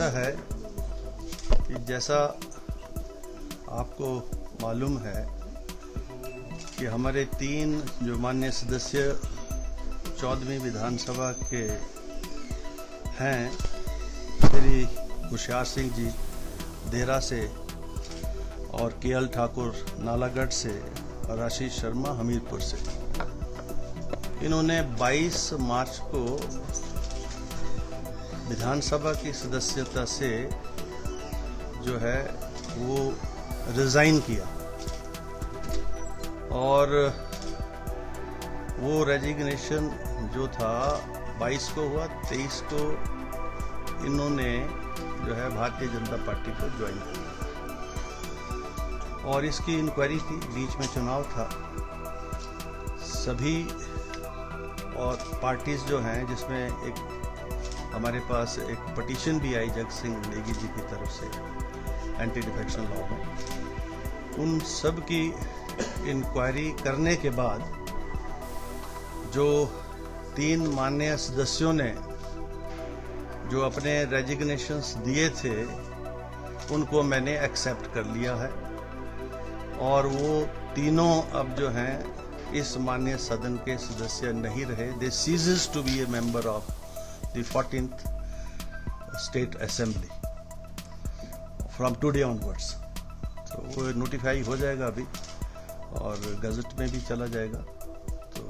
ऐसा है कि जैसा आपको मालूम है कि हमारे 3 जो माननीय सदस्य 14वीं विधानसभा के हैं, श्री होशियार सिंह जी देहरा से और केएल ठाकुर नालागढ़ से और आशीष शर्मा हमीरपुर से, इन्होंने 22 मार्च को विधानसभा की सदस्यता से जो है वो रिजाइन किया और वो रेजिग्नेशन जो था 22 को हुआ। 23 को इन्होंने जो है भारतीय जनता पार्टी को ज्वाइन किया और इसकी इंक्वायरी थी। बीच में चुनाव था, सभी और पार्टीज जो हैं, जिसमें एक हमारे पास एक पटिशन भी आई जग सिंह नेगी जी की तरफ से एंटी डिफेक्शन लॉ में, उन सब की इंक्वायरी करने के बाद जो 3 माननीय सदस्यों ने जो अपने रेजिग्नेशंस दिए थे उनको मैंने एक्सेप्ट कर लिया है और वो तीनों अब जो हैं इस माननीय सदन के सदस्य नहीं रहे। They ceases to be a member of the 14th State Assembly from today onwards। तो वो नोटिफाई हो जाएगा अभी और गजट में भी चला जाएगा। तो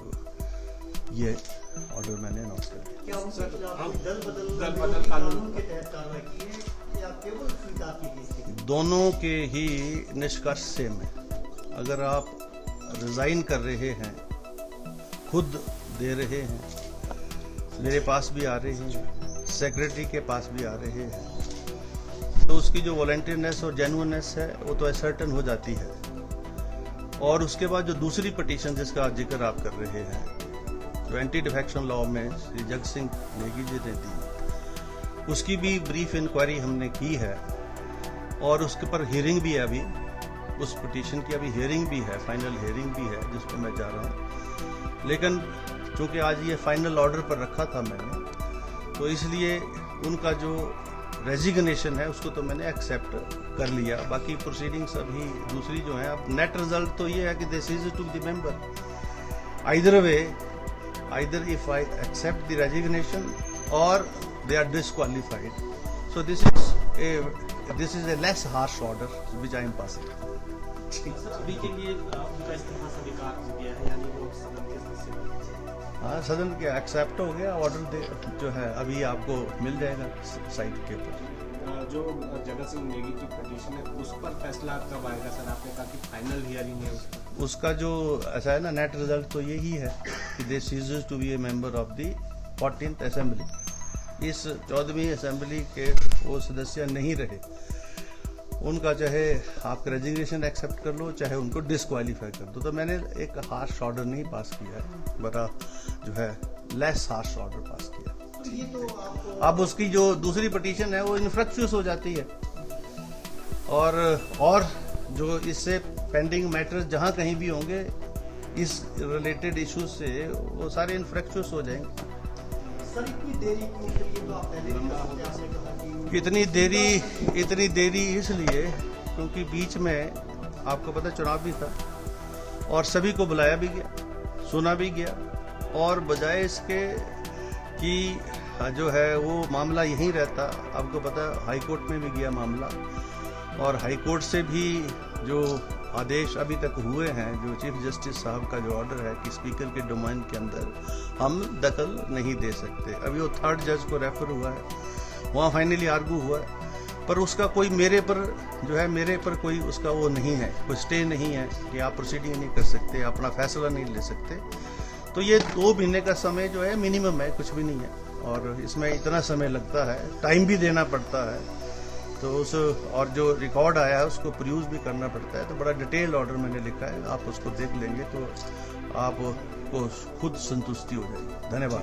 ये ऑर्डर मैंने अनाउंस कर दिया। दल कानून के तहत कार्रवाई की है या केवल स्वीकार की गई? दोनों के ही निष्कर्ष सेम है। अगर आप रिजाइन कर रहे हैं, खुद दे रहे हैं, मेरे पास भी आ रहे हैं, सेक्रेटरी के पास भी आ रहे हैं, तो उसकी जो वॉलंटियरनेस और जेन्युइननेस है वो तो असर्टन हो जाती है। और उसके बाद जो दूसरी पिटीशन जिसका जिक्र आप कर रहे हैं, जो एंटी डिफेक्शन लॉ में श्री जग सिंह नेगी जी ने दी, उसकी भी ब्रीफ इंक्वायरी हमने की है और उसके पर हियरिंग भी है। अभी उस पिटीशन की अभी हियरिंग भी है, फाइनल हियरिंग भी है जिस पर मैं जा रहा हूँ। लेकिन चूंकि आज ये फाइनल ऑर्डर पर रखा था मैंने, तो इसलिए उनका जो रेजिग्नेशन है उसको तो मैंने एक्सेप्ट कर लिया। बाकी प्रोसीडिंग्स अभी दूसरी जो है, अब नेट रिजल्ट तो ये है कि they cease to the member either way, either if I accept the resignation और they are disqualified. So this is a less harsh order which I am passing. अभी के लिए उनका इस्तीफा स्वीकार हो गया है, यानी वो सदन के सदस्य? हाँ, सदन के एक्सेप्ट हो गया ऑर्डर दे जो है अभी आपको मिल जाएगा साइट के ऊपर। जो जगत सिंह नेगी की पिटीशन है उस पर फैसला कब आएगा सर? आपने कहा कि फाइनल हियरिंग है उसका जो ऐसा है ना, नेट रिजल्ट तो यही है कि they ceases to be a member of the 14th assembly. इस 14वीं असेंबली के वो सदस्य नहीं रहे, उनका चाहे आप रेजिग्नेशन एक्सेप्ट कर लो, चाहे उनको डिसक्वालीफाई कर दो। तो मैंने एक हार्श ऑर्डर नहीं पास किया है, बड़ा जो है लेस हार्श ऑर्डर पास किया। ये तो आपको अब उसकी जो दूसरी पिटीशन है वो इनफ्रक्चुअस हो जाती है और जो इससे पेंडिंग मैटर्स जहां कहीं भी होंगे इस रिलेटेड इश्यूज से, वो सारे इनफ्रक्चुअस हो जाएंगे। सर इतनी देरी क्यों? ये तो आप पहले भी कहा कि आपने कहा कि इतनी देरी इसलिए क्योंकि बीच में आपको पता चुनाव भी था और सभी को बुलाया भी गया, सुना भी गया, और बजाय इसके कि जो है वो मामला यहीं रहता, आपको पता हाई कोर्ट में भी गया मामला और हाई कोर्ट से भी जो आदेश अभी तक हुए हैं, जो चीफ जस्टिस साहब का जो ऑर्डर है कि स्पीकर के डोमेन के अंदर हम दखल नहीं दे सकते। अभी वो 3rd जज को रेफर हुआ है, वहाँ फाइनली आर्गू हुआ है, पर उसका कोई मेरे पर कोई उसका वो नहीं है, कोई स्टे नहीं है कि आप प्रोसीडिंग नहीं कर सकते, अपना फैसला नहीं ले सकते। तो ये 2 महीने का समय जो है मिनिमम है, कुछ भी नहीं है, और इसमें इतना समय लगता है, टाइम भी देना पड़ता है, तो उस और जो रिकॉर्ड आया है उसको प्रूव भी करना पड़ता है। तो बड़ा डिटेल ऑर्डर मैंने लिखा है, आप उसको देख लेंगे तो आपको खुद संतुष्टि हो जाएगी। धन्यवाद।